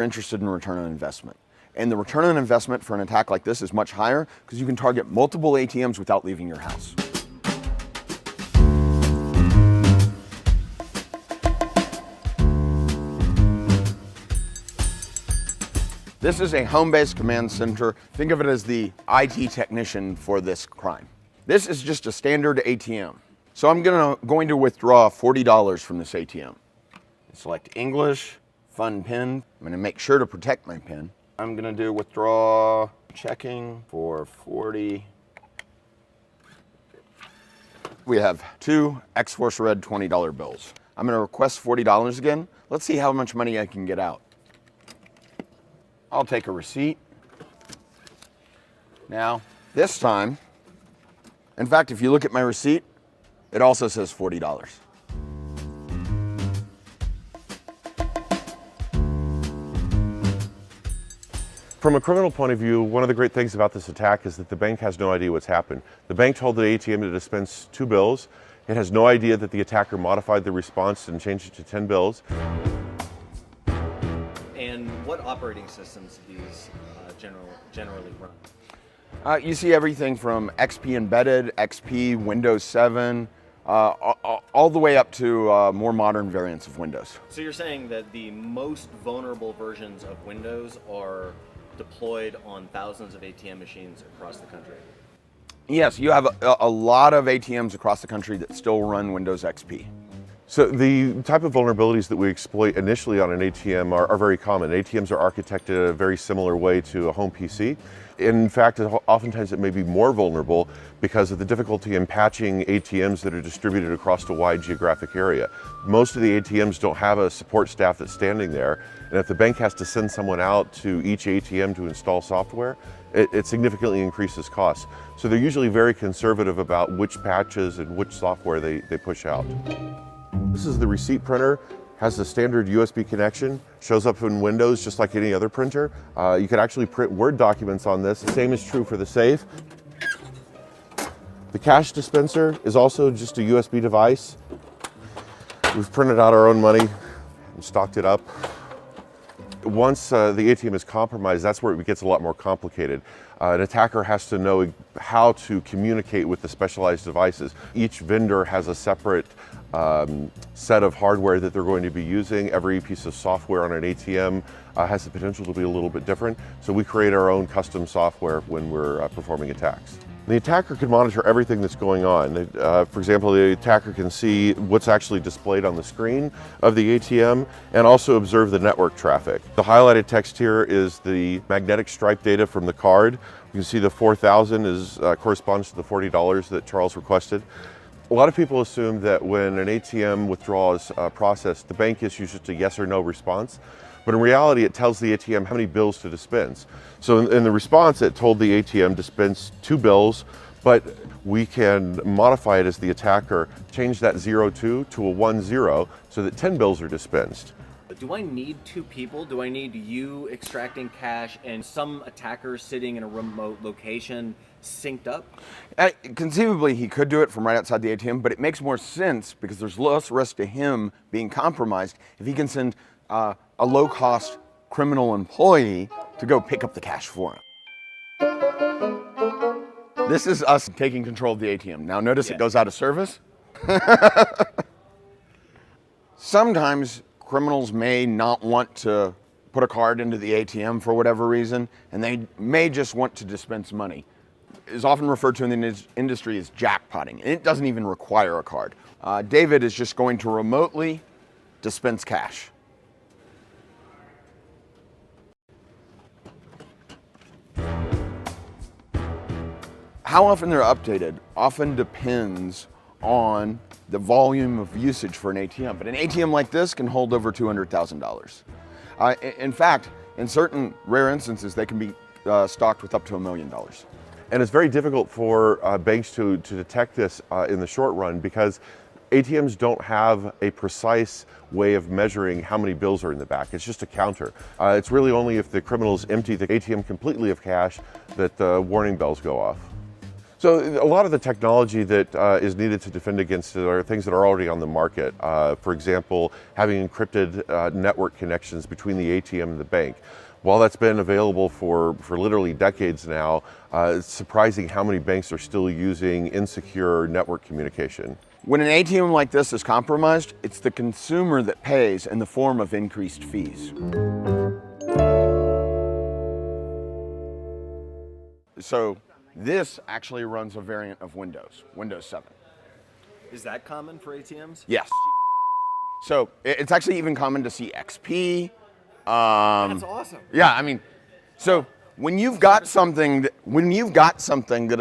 interested in return on investment. And the return on investment for an attack like this is much higher because you can target multiple ATMs without leaving your house. This is a home-based command center. Think of it as the IT technician for this crime. This is just a standard ATM. So I'm going to withdraw $40 from this ATM. Select English, fund PIN. I'm going to make sure to protect my PIN. I'm going to do withdraw checking for 40. We have two X-Force Red $20 bills. I'm going to request $40 again. Let's see how much money I can get out. I'll take a receipt. Now, this time, in fact, if you look at my receipt, it also says $40. From a criminal point of view, one of the great things about this attack is that the bank has no idea what's happened. The bank told the ATM to dispense 2 bills. It has no idea that the attacker modified the response and changed it to 10 bills. And what operating systems do these generally run? You see everything from XP Embedded, XP, Windows 7, all the way up to more modern variants of Windows. So you're saying that the most vulnerable versions of Windows are deployed on thousands of ATM machines across the country? Yes, you have a lot of ATMs across the country that still run Windows XP. So the type of vulnerabilities that we exploit initially on an ATM are very common. ATMs are architected a very similar way to a home PC. In fact, oftentimes it may be more vulnerable because of the difficulty in patching ATMs that are distributed across a wide geographic area. Most of the ATMs don't have a support staff that's standing there, and if the bank has to send someone out to each ATM to install software, it significantly increases costs. So they're usually very conservative about which patches and which software they push out. This is the receipt printer, has a standard USB connection, shows up in Windows just like any other printer. You can actually print Word documents on this. The same is true for the safe. The cash dispenser is also just a USB device. We've printed out our own money and stocked it up. Once the ATM is compromised, that's where it gets a lot more complicated. An attacker has to know how to communicate with the specialized devices. Each vendor has a separate set of hardware that they're going to be using. Every piece of software on an ATM has the potential to be a little bit different. So we create our own custom software when we're performing attacks. The attacker can monitor everything that's going on. For example, the attacker can see what's actually displayed on the screen of the ATM and also observe the network traffic. The highlighted text here is the magnetic stripe data from the card. You can see the 4,000 corresponds to the $40 that Charles requested. A lot of people assume that when an ATM withdrawal is processed, the bank issues just a yes or no response. But in reality, it tells the ATM how many bills to dispense. So in the response, it told the ATM dispense 2 bills, but we can modify it as the attacker, change that 02 to a 10 so that 10 bills are dispensed. Do I need 2 people? Do I need you extracting cash and some attacker sitting in a remote location synced up? Conceivably, he could do it from right outside the ATM, but it makes more sense because there's less risk to him being compromised if he can send a low-cost criminal employee to go pick up the cash for him. This is us taking control of the ATM. Now notice it goes out of service. Sometimes criminals may not want to put a card into the ATM for whatever reason, and they may just want to dispense money. It's often referred to in the industry as jackpotting, and it doesn't even require a card. David is just going to remotely dispense cash. How often they're updated often depends on the volume of usage for an ATM, but an ATM like this can hold over $200,000. In fact, in certain rare instances, they can be stocked with up to $1 million. And it's very difficult for banks to detect this in the short run because ATMs don't have a precise way of measuring how many bills are in the back. It's just a counter. It's really only if the criminals empty the ATM completely of cash that the warning bells go off. So a lot of the technology that is needed to defend against it are things that are already on the market. For example, having encrypted network connections between the ATM and the bank. While that's been available for literally decades now, it's surprising how many banks are still using insecure network communication. When an ATM like this is compromised, it's the consumer that pays in the form of increased fees. So this actually runs a variant of Windows, Windows 7. Is that common for ATMs? Yes. So it's actually even common to see XP. That's awesome. Yeah, I mean, so when you've got something that